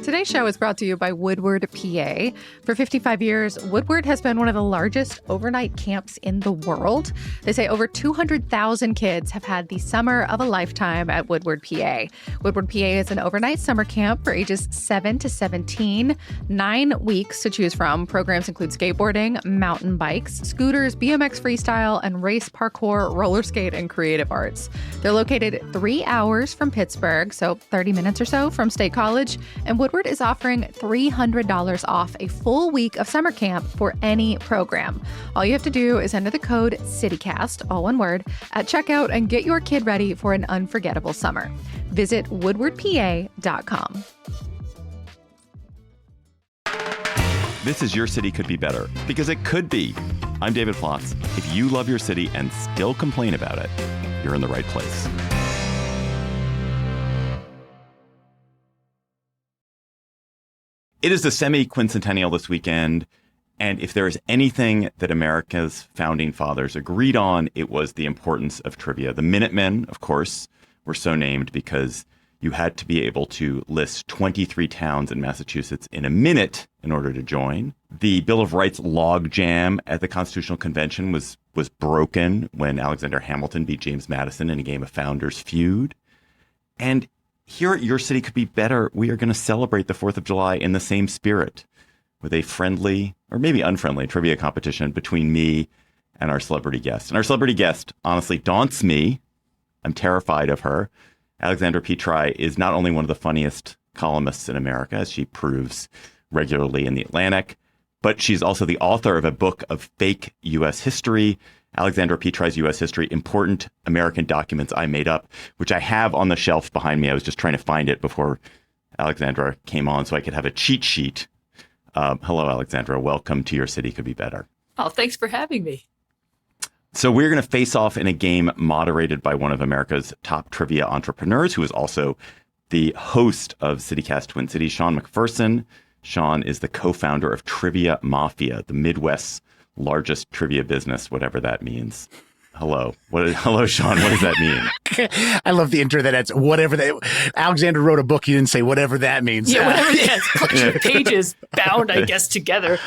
Today's show is brought to you by Woodward, PA. For 55 years, Woodward has been one of the largest overnight camps in the world. They say over 200,000 kids have had the summer of a lifetime at Woodward, PA. Woodward, PA is an overnight summer camp for ages 7 to 17, 9 weeks to choose from. Programs include skateboarding, mountain bikes, scooters, BMX freestyle, and race parkour, roller skate, and creative arts. They're located 3 hours from Pittsburgh, so 30 minutes or so from State College, and Woodward is offering $300 off a full week of summer camp for any program. All you have to do is enter the code CITYCAST, all one word, at checkout and get your kid ready for an unforgettable summer. Visit woodwardpa.com. This is Your City Could Be Better, because it could be. I'm David Plotz. If you love your city and still complain about it, you're in the right place. It is the semiquincentennial this weekend, and if there is anything that America's founding fathers agreed on, it was the importance of trivia. The Minutemen, of course, were so named because you had to be able to list 23 towns in Massachusetts in a minute in order to join. The Bill of Rights logjam at the Constitutional Convention was broken when Alexander Hamilton beat James Madison in a game of Founders Feud. And here at Your City Could Be Better, we are going to celebrate the 4th of July in the same spirit with a friendly, or maybe unfriendly, trivia competition between me and our celebrity guest. And our celebrity guest honestly daunts me. I'm terrified of her. Alexandra Petri is not only one of the funniest columnists in America, as she proves regularly in The Atlantic, but she's also the author of a book of fake U.S. history, Alexandra Petri's U.S. History, Important American Documents I Made Up, which I have on the shelf behind me. I was just trying to find it before Alexandra came on so I could have a cheat sheet. Hello, Alexandra. Welcome to Your City Could Be Better. Oh, thanks for having me. So we're going to face off in a game moderated by one of America's top trivia entrepreneurs, who is also the host of CityCast Twin Cities, Sean McPherson. Sean is the co-founder of Trivia Mafia, the Midwest's largest trivia business, whatever that means. Hello. Hello, Sean. What does that mean? I love the intro that adds whatever that. Alexander wrote a book. You didn't say whatever that means. Yeah, whatever that is. Pages bound, I guess, together.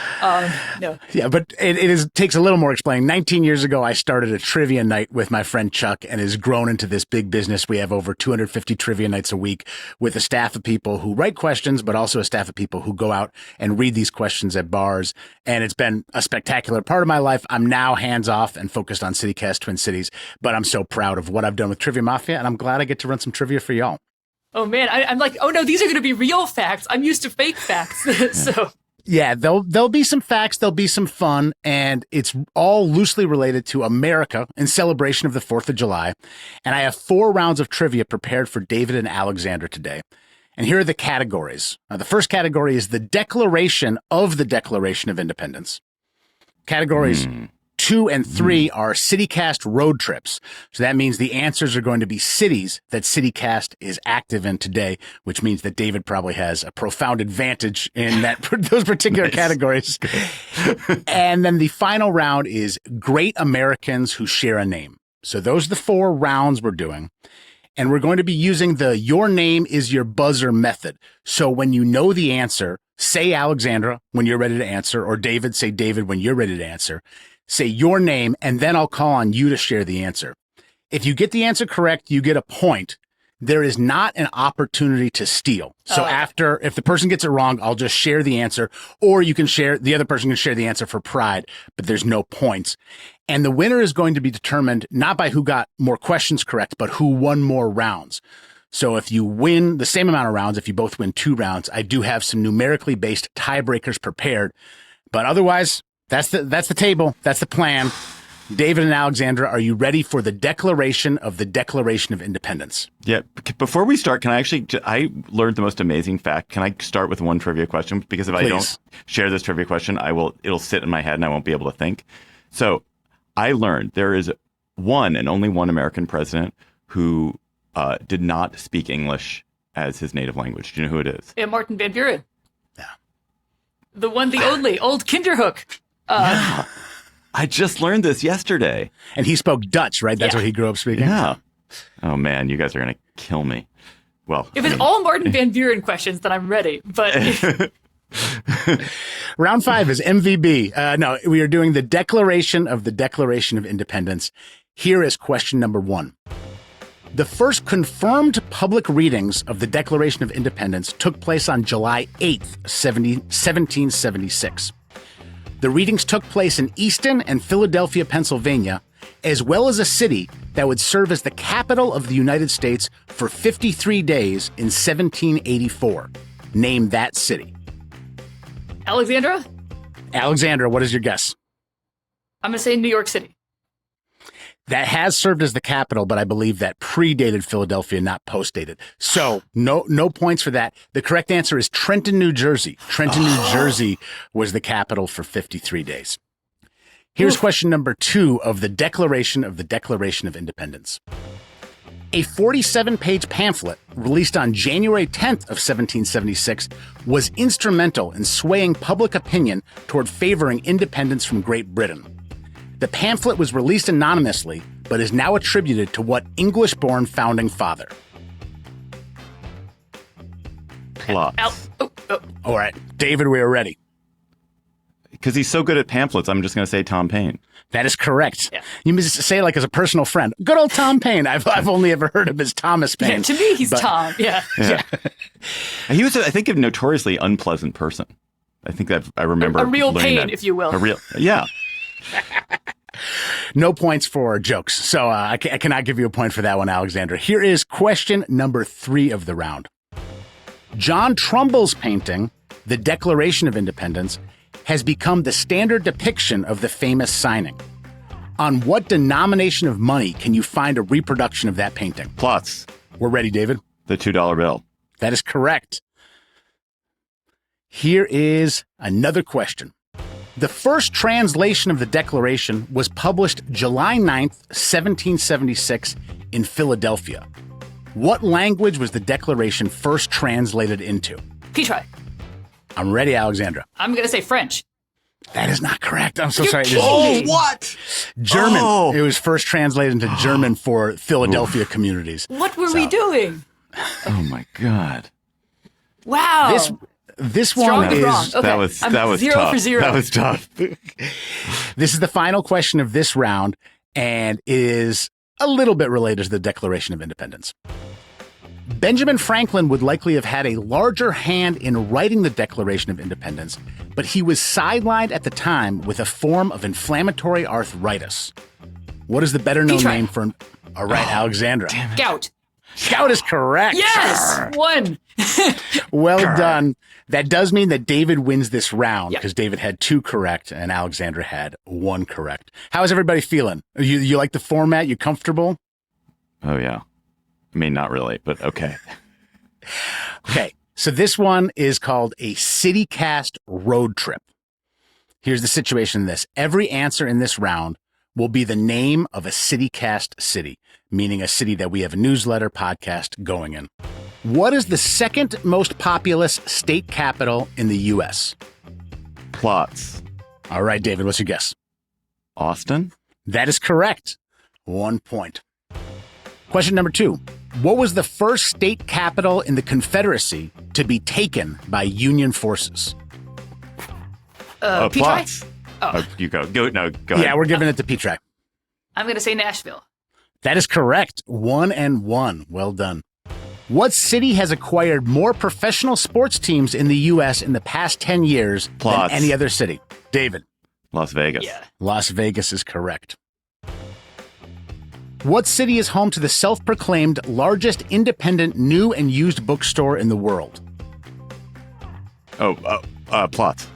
No. Yeah, but it takes a little more explaining. 19 years ago, I started a trivia night with my friend Chuck, and has grown into this big business. We have over 250 trivia nights a week with a staff of people who write questions, but also a staff of people who go out and read these questions at bars. And it's been a spectacular part of my life. I'm now hands off and focused on CityCast Twin Cities, but I'm so proud of what I've done with Trivia Mafia, and I'm glad I get to run some trivia for y'all. Oh, man. I'm like, oh, no, these are going to be real facts. I'm used to fake facts. So yeah, there'll be some facts, there'll be some fun, and it's all loosely related to America in celebration of the 4th of July. And I have 4 rounds of trivia prepared for David and Alexandra today. And here are the categories. The first category is the Declaration of Independence. Categories 2 and 3 are CityCast road trips. So that means the answers are going to be cities that CityCast is active in today, which means that David probably has a profound advantage in those particular categories. And then the final round is Great Americans Who Share a Name. So those are the 4 rounds we're doing. And we're going to be using the Your Name is Your Buzzer method. So when you know the answer, say Alexandra when you're ready to answer, or David, say David when you're ready to answer. Say your name, and then I'll call on you to share the answer. If you get the answer correct, you get a point. There is not an opportunity to steal. So if the person gets it wrong, I'll just share the answer, or the other person can share the answer for pride, but there's no points. And the winner is going to be determined not by who got more questions correct, but who won more rounds. So if you win the same amount of rounds, if you both win 2 rounds, I do have some numerically based tiebreakers prepared, but otherwise, that's the table. That's the plan. David and Alexandra, are you ready for the Declaration of Independence? Yeah. Before we start, I learned the most amazing fact. Can I start with one trivia question? Because if I don't share this trivia question, it'll sit in my head and I won't be able to think. So I learned there is one and only one American president who did not speak English as his native language. Do you know who it is? Yeah, Martin Van Buren. Yeah. The one, the only, old Kinderhook. Yeah. I just learned this yesterday. And he spoke Dutch, right? That's what he grew up speaking? Yeah. Oh, man, you guys are going to kill me. Well, If it's all Martin Van Buren questions, then I'm ready. But Round 5 is MVB. No, we are doing the Declaration of Independence. Here is question number 1. The first confirmed public readings of the Declaration of Independence took place on July 8th, 1776. The readings took place in Easton and Philadelphia, Pennsylvania, as well as a city that would serve as the capital of the United States for 53 days in 1784. Name that city. Alexandra, Alexandra, what is your guess? I'm going to say New York City. That has served as the capital, but I believe that predated Philadelphia, not postdated. So no points for that. The correct answer is Trenton, New Jersey. Trenton, New Jersey was the capital for 53 days. Here's question number 2 of the Declaration of Independence. A 47-page pamphlet released on January 10th of 1776 was instrumental in swaying public opinion toward favoring independence from Great Britain. The pamphlet was released anonymously, but is now attributed to what English-born founding father? Plotz. All right, David, we are ready. Because he's so good at pamphlets, I'm just going to say Tom Paine. That is correct. Yeah. You must say like as a personal friend. Good old Tom Paine. I've only ever heard of as Thomas Paine. Yeah, to me, he's Tom. Yeah. He was, I think, a notoriously unpleasant person. I think that I remember A real learning pain, that. if you will. Yeah. No points for jokes. So I cannot give you a point for that one, Alexandra. Here is question number 3 of the round. John Trumbull's painting, The Declaration of Independence, has become the standard depiction of the famous signing. On what denomination of money can you find a reproduction of that painting? Plotz. We're ready, David. The $2 bill. That is correct. Here is another question. The first translation of the Declaration was published July 9th, 1776 in Philadelphia. What language was the Declaration first translated into? Petri, I'm ready, Alexandra. I'm going to say French. That is not correct. I'm so You're sorry. kidding me. What? German. Oh. It was first translated into German for Philadelphia communities. What were we doing? Oh, my God. Wow. This Strong one and is wrong. Okay. That was I'm 0 tough. for 0. That was tough. This is the final question of this round and is a little bit related to the Declaration of Independence. Benjamin Franklin would likely have had a larger hand in writing the Declaration of Independence, but he was sidelined at the time with a form of inflammatory arthritis. What is the better-known Petri. name for... All right, Alexandra. Gout. Gout is correct. Yes! One. Well done. That does mean that David wins this round Yep. because David had 2 correct and Alexandra had 1 correct. How is everybody feeling? You like the format? You comfortable? Oh, yeah. I mean, not really, but okay. Okay, so this one is called a CityCast road trip. Here's the situation in this. Every answer in this round will be the name of a CityCast city, meaning a city that we have a newsletter podcast going in. What is the second most populous state capital in the U.S.? Plotz. All right, David, what's your guess? Austin? That is correct. 1 point. Question number 2. What was the first state capital in the Confederacy to be taken by Union forces? Petri? Plotz. Oh. You go. Go ahead. Yeah, we're giving it to Petri. I'm going to say Nashville. That is correct. 1-1. Well done. What city has acquired more professional sports teams in the U.S. in the past 10 years Plotz. than any other city? David. Las Vegas. Yeah. Las Vegas is correct. What city is home to the self-proclaimed largest independent new and used bookstore in the world? Plotz.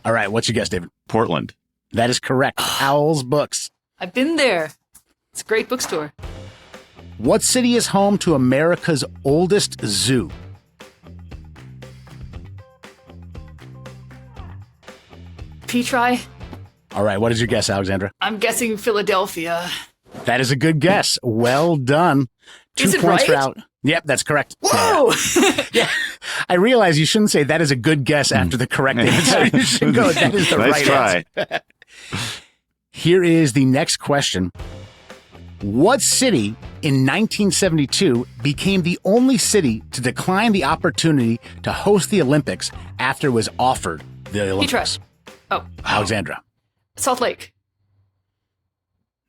All right, what's your guess, David? Portland. That is correct. Owl's Books. I've been there. It's a great bookstore. What city is home to America's oldest zoo? Petri, All right, what is your guess, Alexandra? I'm guessing Philadelphia. That is a good guess. Well done. 2 Is it points for right? Al. Yep, that's correct. Whoa! Yeah. I realize you shouldn't say that is a good guess after the correct answer. You should go, that is the Nice right try. answer. Here is the next question. What city in 1972 became the only city to decline the opportunity to host the Olympics after it was offered the Olympics? Oh. Alexandra. Salt Lake.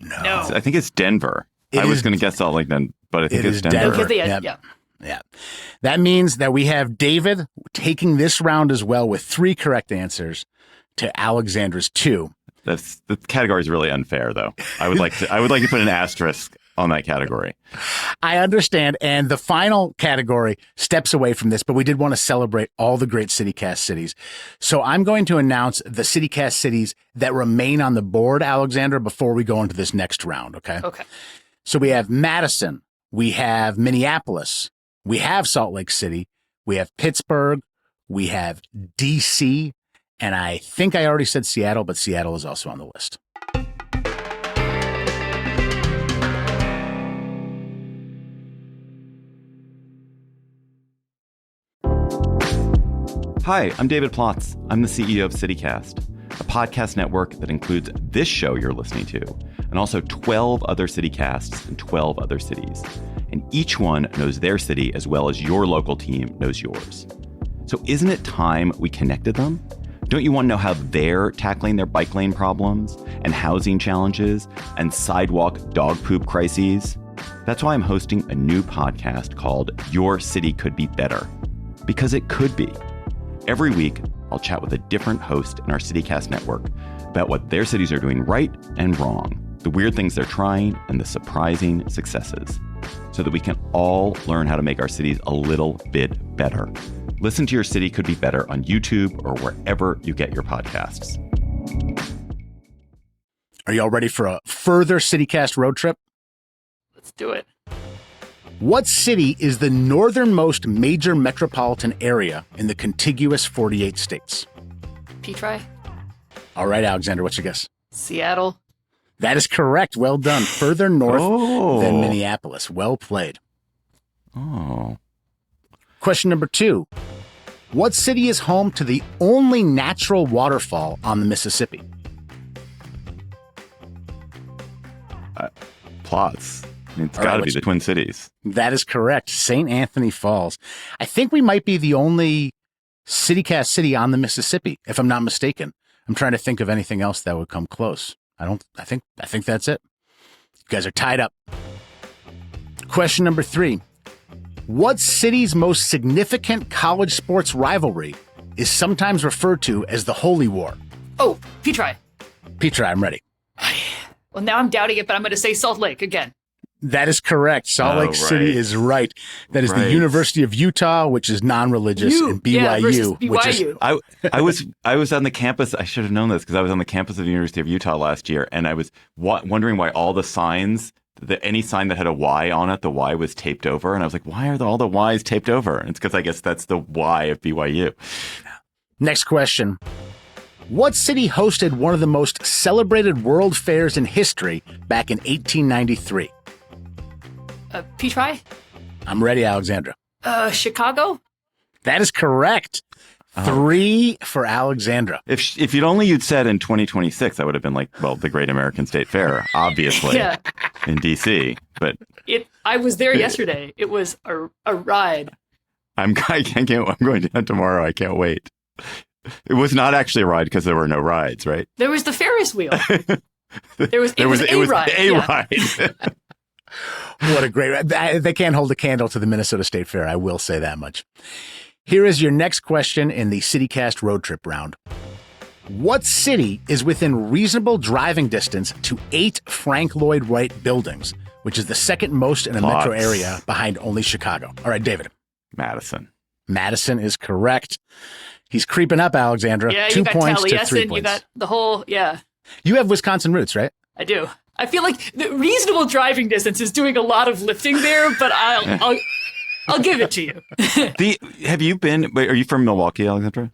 No. I think it's Denver. I was going to guess Salt Lake then, but I think it's Denver. Yeah. That means that we have David taking this round as well with 3 correct answers to Alexandra's 2. The category is really unfair, though. I would like to put an asterisk on that category. I understand. And the final category steps away from this, but we did want to celebrate all the great CityCast cities. So I'm going to announce the CityCast cities that remain on the board, Alexandra, before we go into this next round. Okay. Okay. So we have Madison. We have Minneapolis. We have Salt Lake City. We have Pittsburgh. We have DC. And I think I already said Seattle, but Seattle is also on the list. Hi, I'm David Plotz. I'm the CEO of CityCast, a podcast network that includes this show you're listening to, and also 12 other CityCasts in 12 other cities. And each one knows their city as well as your local team knows yours. So isn't it time we connected them? Don't you want to know how they're tackling their bike lane problems and housing challenges and sidewalk dog poop crises? That's why I'm hosting a new podcast called Your City Could Be Better. Because it could be. Every week, I'll chat with a different host in our CityCast network about what their cities are doing right and wrong, the weird things they're trying, and the surprising successes, so that we can all learn how to make our cities a little bit better. Listen to Your City Could Be Better on YouTube or wherever you get your podcasts. Are y'all ready for a further CityCast road trip? Let's do it. What city is the northernmost major metropolitan area in the contiguous 48 states? Petri. All right, Alexander, what's your guess? Seattle. That is correct. Well done. Further north than Minneapolis. Well played. Oh. Question number 2. What city is home to the only natural waterfall on the Mississippi? Plotz. It's got to be the Twin Cities. That is correct. St. Anthony Falls. I think we might be the only CityCast city on the Mississippi, if I'm not mistaken. I'm trying to think of anything else that would come close. I think that's it. You guys are tied up. Question number 3. What city's most significant college sports rivalry is sometimes referred to as the Holy War? Oh, Petri. Petri, I'm ready. Well, now I'm doubting it, but I'm going to say Salt Lake again. That is correct. Salt Lake City is right. That is the University of Utah, which is non-religious, and BYU, which is... I was on the campus. I should have known this because I was on the campus of the University of Utah last year, and I was wondering why all the signs, any sign that had a Y on it, the Y was taped over, and I was like, why are all the Ys taped over? And it's because I guess that's the Y of BYU. Next question. What city hosted one of the most celebrated world fairs in history back in 1893? Petri? I'm ready, Alexandra. Chicago? That is correct. 3 for Alexandra. If you'd said in 2026, I would have been like, well, the Great American State Fair, obviously, in DC. But I was there yesterday. It was a ride. I'm going down tomorrow. I can't wait. It was not actually a ride because there were no rides, right? There was the Ferris wheel. It was a ride. What a great ride. They can't hold a candle to the Minnesota State Fair. I will say that much. Here is your next question in the CityCast road trip round. What city is within reasonable driving distance to 8 Frank Lloyd Wright buildings, which is the second most in a metro area behind only Chicago? All right, David. Madison. Madison is correct. He's creeping up, Alexandra. Yeah, 2 points to 3 points. You got the whole, You have Wisconsin roots, right? I do. I feel like the reasonable driving distance is doing a lot of lifting there, but I'll give it to you. Have you been? Are you from Milwaukee, Alexandra?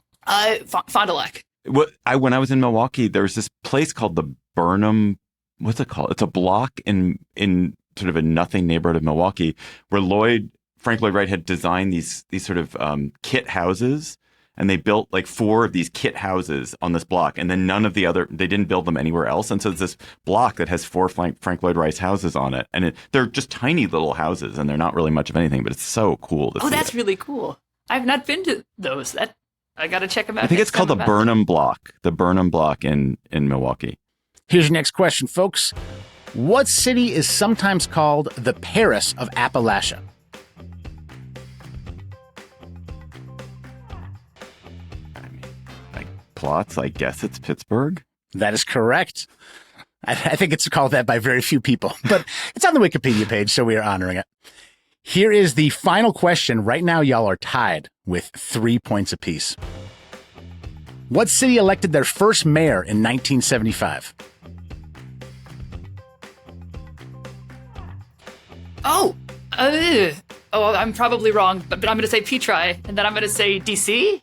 Fond du Lac. When I was in Milwaukee, there was this place called the Burnham. What's it called? It's a block in sort of a nothing neighborhood of Milwaukee where Frank Lloyd Wright had designed these sort of kit houses. and they built like 4 of these kit houses on this block, and then they didn't build them anywhere else. And so it's this block that has 4 Frank Lloyd Wright houses on it, and they're just tiny little houses, and they're not really much of anything, but it's so cool to see. Oh, that's really cool. I've not been to those. I got to check them out. I think it's called the Burnham Block. The Burnham Block in Milwaukee. Here's your next question, folks. What city is sometimes called the Paris of Appalachia? Plotz, I guess it's Pittsburgh. That is correct. I think it's called that by very few people, but it's on the Wikipedia page, so we are honoring it. Here is the final question. Right now, y'all are tied with 3 points apiece. What city elected their first mayor in 1975? I'm probably wrong, but I'm going to say Petri, and then I'm going to say DC.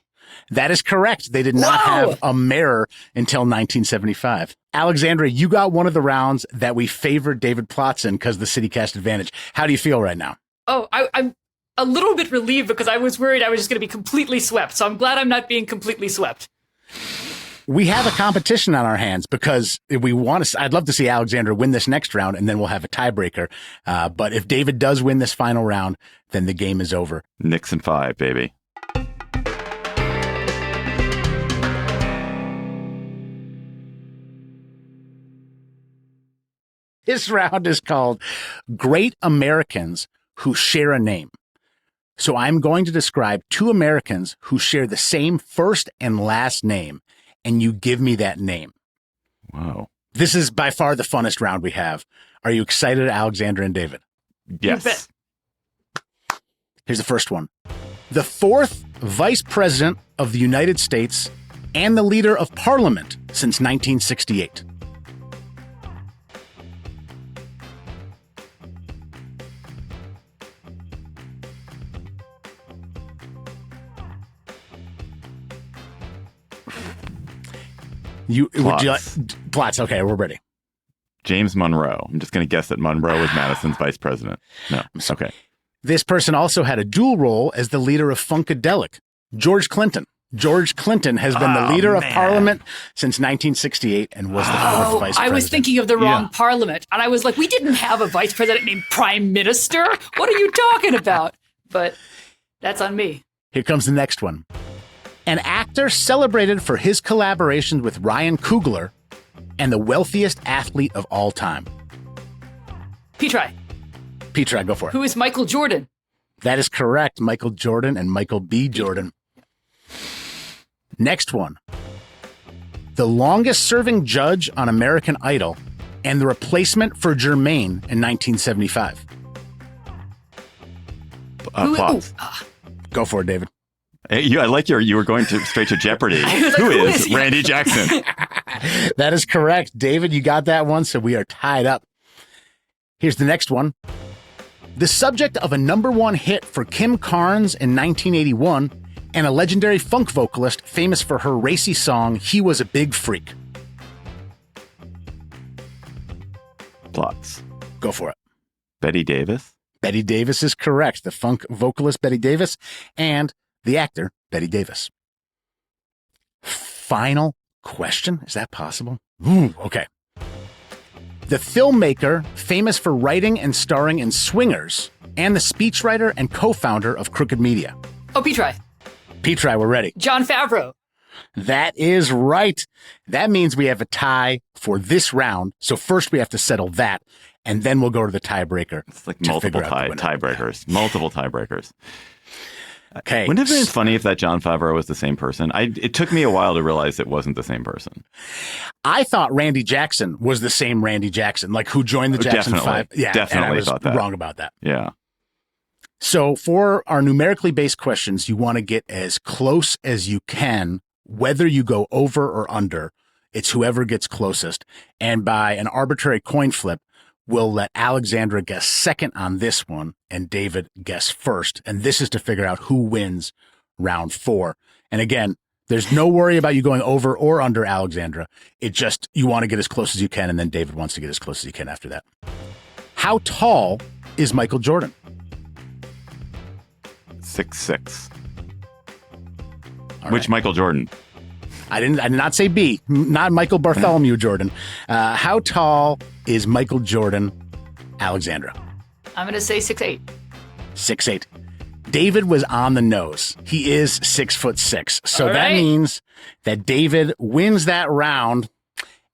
That is correct. They did not have a mayor until 1975. Alexandra, you got one of the rounds that we favored David Plotz in because the city cast advantage. How do you feel right now? Oh, I'm a little bit relieved because I was worried I was just going to be completely swept. So I'm glad I'm not being completely swept. We have a competition on our hands because if we want to, I'd love to see Alexandra win this next round, and then we'll have a tiebreaker. But if David does win this final round, then the game is over. Nixon 5, baby. This round is called Great Americans Who Share a Name. So I'm going to describe 2 Americans who share the same first and last name, and you give me that name. Wow. This is by far the funnest round we have. Are you excited, Alexandra and David? Yes. Here's the first one. The 4th Vice President of the United States and the Leader of Parliament since 1968. Plotz. Okay, we're ready. James Monroe. I'm just going to guess that Monroe was Madison's vice president. No. Okay. This person also had a dual role as the leader of Funkadelic, George Clinton. George Clinton has been the leader of Parliament since 1968 and was the 4th vice president. I was thinking of the wrong Parliament, and I was like, we didn't have a vice president named Prime Minister. What are you talking about? But that's on me. Here comes the next one. An actor celebrated for his collaborations with Ryan Coogler and the wealthiest athlete of all time. Petri, go for it. Who is Michael Jordan? That is correct. Michael Jordan and Michael B. Jordan. Next one. The longest serving judge on American Idol and the replacement for Jermaine in 1975. Plotz. Go for it, David. I like you were going straight to Jeopardy. Who is Randy Jackson? That is correct. David, you got that one, so we are tied up. Here's the next one. The subject of a #1 hit for Kim Carnes in 1981 and a legendary funk vocalist famous for her racy song, He Was a Big Freak. Plotz. Go for it. Betty Davis? Betty Davis is correct. The funk vocalist, Betty Davis, and the actor, Betty Davis. Final question. Is that possible? Ooh, okay. The filmmaker, famous for writing and starring in Swingers, and the speechwriter and co-founder of Crooked Media. Oh, Petri, we're ready. Jon Favreau. That is right. That means we have a tie for this round. So first we have to settle that, and then we'll go to the tiebreaker. It's like multiple tiebreakers. Multiple tiebreakers. Okay. Wouldn't it have been funny if that Jon Favreau was the same person? It took me a while to realize it wasn't the same person. I thought Randy Jackson was the same Randy Jackson, like who joined the Jackson definitely, 5. Yeah, definitely and I was thought that. wrong about that. Yeah. So for our numerically based questions, you want to get as close as you can, whether you go over or under. It's whoever gets closest. And by an arbitrary coin flip, we'll let Alexandra guess second on this one and David guess first. And this is to figure out who wins round 4. And again, there's no worry about you going over or under, Alexandra. It just, you want to get as close as you can, and then David wants to get as close as he can after that. How tall is Michael Jordan? 6'6". Which Michael Jordan? I did not say B, not Michael Bartholomew Jordan. How tall is Michael Jordan, Alexandra? I'm going to say 6'8". 6'8". David was on the nose. He is 6'6". So that means that David wins that round.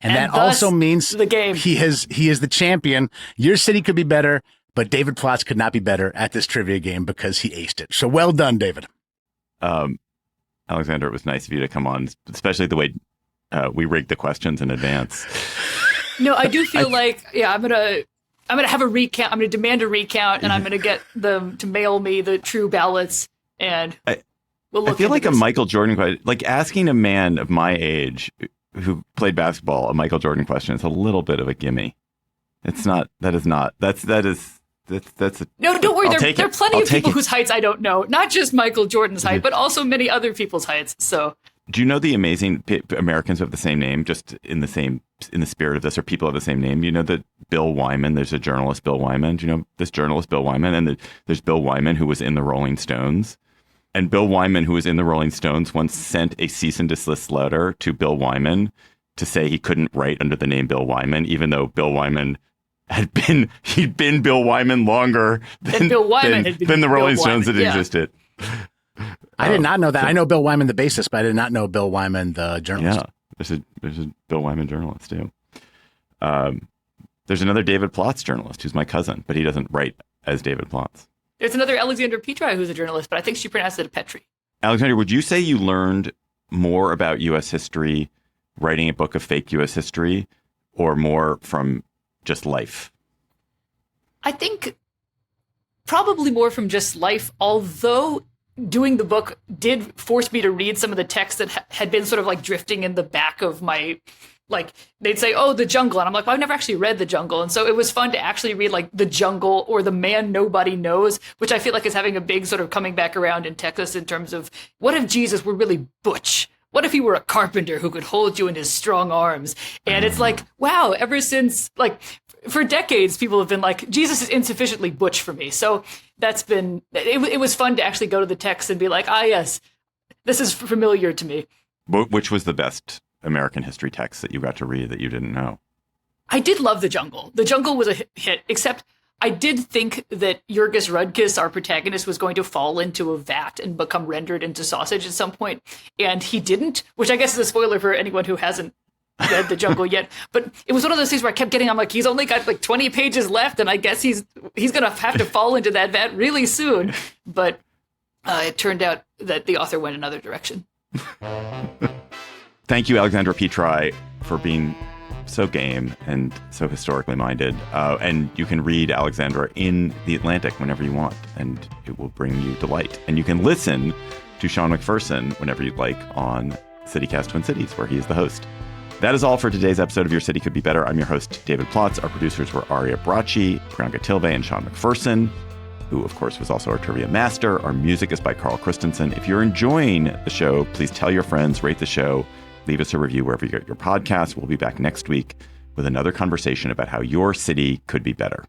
And that also means the game. He is the champion. Your city could be better, but David Plotz could not be better at this trivia game because he aced it. So well done, David. Alexandra, it was nice of you to come on, especially the way we rigged the questions in advance. No, I do feel I'm gonna have a recount. I'm gonna demand a recount, and I'm gonna get them to mail me the true ballots. And we'll look. I feel like this. a Michael Jordan question, like asking a man of my age who played basketball a Michael Jordan question is a little bit of a gimme. It's not. That's No, don't worry. There are plenty of people whose heights I don't know. Not just Michael Jordan's height, but also many other people's heights. So, do you know the amazing Americans who have the same name, just in the spirit of this, or people have the same name? You know that Bill Wyman. There's a journalist, Bill Wyman. Do you know this journalist, Bill Wyman? And there's Bill Wyman, who was in the Rolling Stones. And Bill Wyman, who was in the Rolling Stones, once sent a cease and desist letter to Bill Wyman to say he couldn't write under the name Bill Wyman, even though Bill Wyman he'd been Bill Wyman longer than Bill Wyman had been the Rolling Bill Stones Wyman. that existed. I did not know that. I know Bill Wyman, the bassist, but I did not know Bill Wyman, the journalist. Yeah, there's a Bill Wyman journalist too. There's another David Plotz journalist who's my cousin, but he doesn't write as David Plotz. There's another Alexandra Petri who's a journalist, but I think she pronounced it Petri. Alexandra, would you say you learned more about U.S. history writing a book of fake U.S. history, or more from just life? I think probably more from just life, although doing the book did force me to read some of the texts that had been sort of like drifting in the back of my, like, they'd say, oh, The Jungle. And I'm like, well, I've never actually read The Jungle. And so it was fun to actually read like The Jungle or The Man Nobody Knows, which I feel like is having a big sort of coming back around in Texas in terms of what if Jesus were really butch? What if he were a carpenter who could hold you in his strong arms? And it's like, wow, ever since, like, for decades, people have been like, Jesus is insufficiently butch for me. So that's been, it was fun to actually go to the text and be like, yes, this is familiar to me. Which was the best American history text that you got to read that you didn't know? I did love The Jungle. The Jungle was a hit, except I did think that Jurgis Rudkis, our protagonist, was going to fall into a vat and become rendered into sausage at some point, and he didn't, which I guess is a spoiler for anyone who hasn't read The Jungle yet. But it was one of those things where I kept I'm like, he's only got like 20 pages left, and I guess he's going to have to fall into that vat really soon. But it turned out that the author went another direction. Thank you, Alexandra Petri, for being so game and so historically minded. And you can read Alexandra in The Atlantic whenever you want, and it will bring you delight. And you can listen to Sean McPherson whenever you'd like on CityCast Twin Cities, where he is the host. That is all for today's episode of Your City Could Be Better. I'm your host, David Plotz. Our producers were Aria Bracci, Priyanka Tilve, and Sean McPherson, who, of course, was also our trivia master. Our music is by Carl Christensen. If you're enjoying the show, please tell your friends, rate the show, leave us a review wherever you get your podcasts. We'll be back next week with another conversation about how your city could be better.